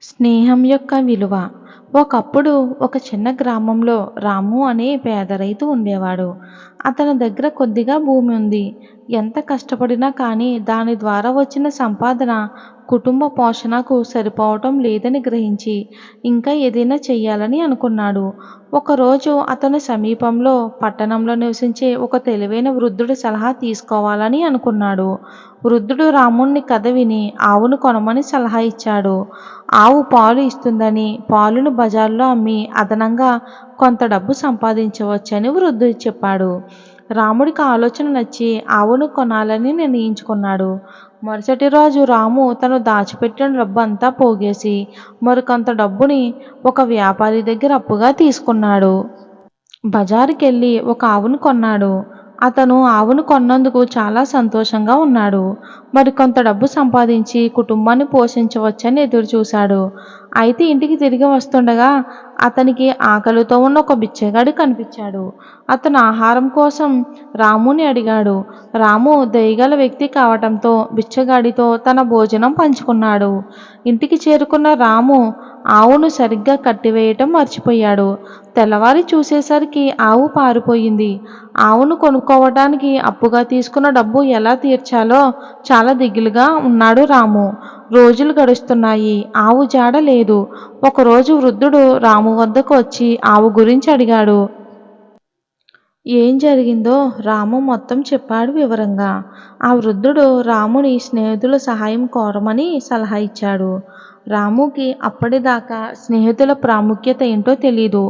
స్నేహం యొక్క విలువ. ఒకప్పుడు ఒక చిన్న గ్రామంలో రాము అనే పేద రైతు ఉండేవాడు. అతని దగ్గర కొద్దిగా భూమి ఉంది. ఎంత కష్టపడినా కానీ దాని ద్వారా వచ్చిన సంపాదన కుటుంబ పోషణకు సరిపోవటం లేదని గ్రహించి ఇంకా ఏదైనా చెయ్యాలని అనుకున్నాడు. ఒకరోజు అతను సమీపంలో పట్టణంలో నివసించే ఒక తెలివైన వృద్ధుడి సలహా తీసుకోవాలని అనుకున్నాడు. వృద్ధుడు రాముణ్ణి కథ విని ఆవును కొనమని సలహా ఇచ్చాడు. ఆవు పాలు ఇస్తుందని, పాలను బజారులో అమ్మి అదనంగా కొంత డబ్బు సంపాదించవచ్చని వృద్ధుడు చెప్పాడు. రాముడికి ఆలోచన నచ్చి ఆవును కొనాలని నిర్ణయించుకున్నాడు. మరుసటి రోజు రాము తను దాచిపెట్టిన డబ్బు అంతా పోగేసి మరికొంత డబ్బుని ఒక వ్యాపారి దగ్గర అప్పుగా తీసుకున్నాడు. బజారుకెళ్ళి ఒక ఆవును కొన్నాడు. అతను ఆవును కొన్నందుకు చాలా సంతోషంగా ఉన్నాడు. మరికొంత డబ్బు సంపాదించి కుటుంబాన్ని పోషించవచ్చని ఎదురుచూశాడు. అయితే ఇంటికి తిరిగి వస్తుండగా అతనికి ఆకలితో ఉన్న ఒక బిచ్చగాడు కనిపించాడు. అతను ఆహారం కోసం రాముని అడిగాడు. రాము దయగల వ్యక్తి కావటంతో బిచ్చగాడితో తన భోజనం పంచుకున్నాడు. ఇంటికి చేరుకున్న రాము ఆవును సరిగ్గా కట్టివేయటం మర్చిపోయాడు. తెల్లవారి చూసేసరికి ఆవు పారిపోయింది. ఆవును కొనుక్కోవటానికి అప్పుగా తీసుకున్న డబ్బు ఎలా తీర్చాలో చాలా దిగులుగా ఉన్నాడు రాము. రోజులు గడుస్తున్నాయి. ఆవు జాడ లేదు. ఒకరోజు వృద్ధుడు రాము వద్దకు వచ్చి ఆవు గురించి అడిగాడు. ఏం జరిగిందో రాము మొత్తం చెప్పాడు వివరంగా. ఆ వృద్ధుడు రాముని స్నేహితుల సహాయం కోరమని సలహా ఇచ్చాడు. రాముకి అప్పటిదాకా స్నేహితుల ప్రాముఖ్యత ఏంటో తెలీదు.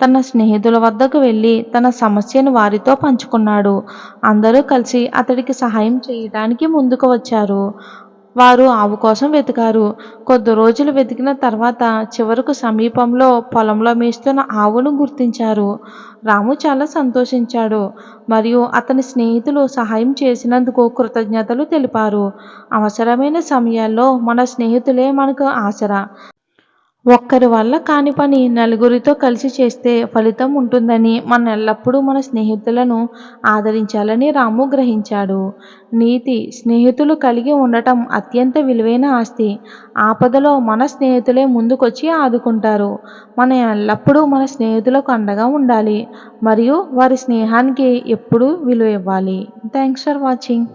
తన స్నేహితుల వద్దకు వెళ్ళి తన సమస్యను వారితో పంచుకున్నాడు. అందరూ కలిసి అతడికి సహాయం చేయడానికి ముందుకు వచ్చారు. వారు ఆవు కోసం వెతికారు. కొద్ది రోజులు వెతికిన తర్వాత చివరకు సమీపంలో పొలంలో మేస్తున్న ఆవును గుర్తించారు. రాము చాలా సంతోషించాడు మరియు అతని స్నేహితులు సహాయం చేసినందుకు కృతజ్ఞతలు తెలిపారు. అవసరమైన సమయాల్లో మన స్నేహితులే మనకు ఆసరా. ఒక్కరి వల్ల కాని పని నలుగురితో కలిసి చేస్తే ఫలితం ఉంటుందని మనం ఎల్లప్పుడూ మన స్నేహితులను ఆదరించాలని రాము గ్రహించాడు. నీతి: స్నేహితులు కలిగి ఉండటం అత్యంత విలువైన ఆస్తి. ఆపదలో మన స్నేహితులే ముందుకొచ్చి ఆదుకుంటారు. మనం ఎల్లప్పుడూ మన స్నేహితులకు అండగా ఉండాలి మరియు వారి స్నేహానికి ఎప్పుడూ విలువ ఇవ్వాలి. Thanks for watching.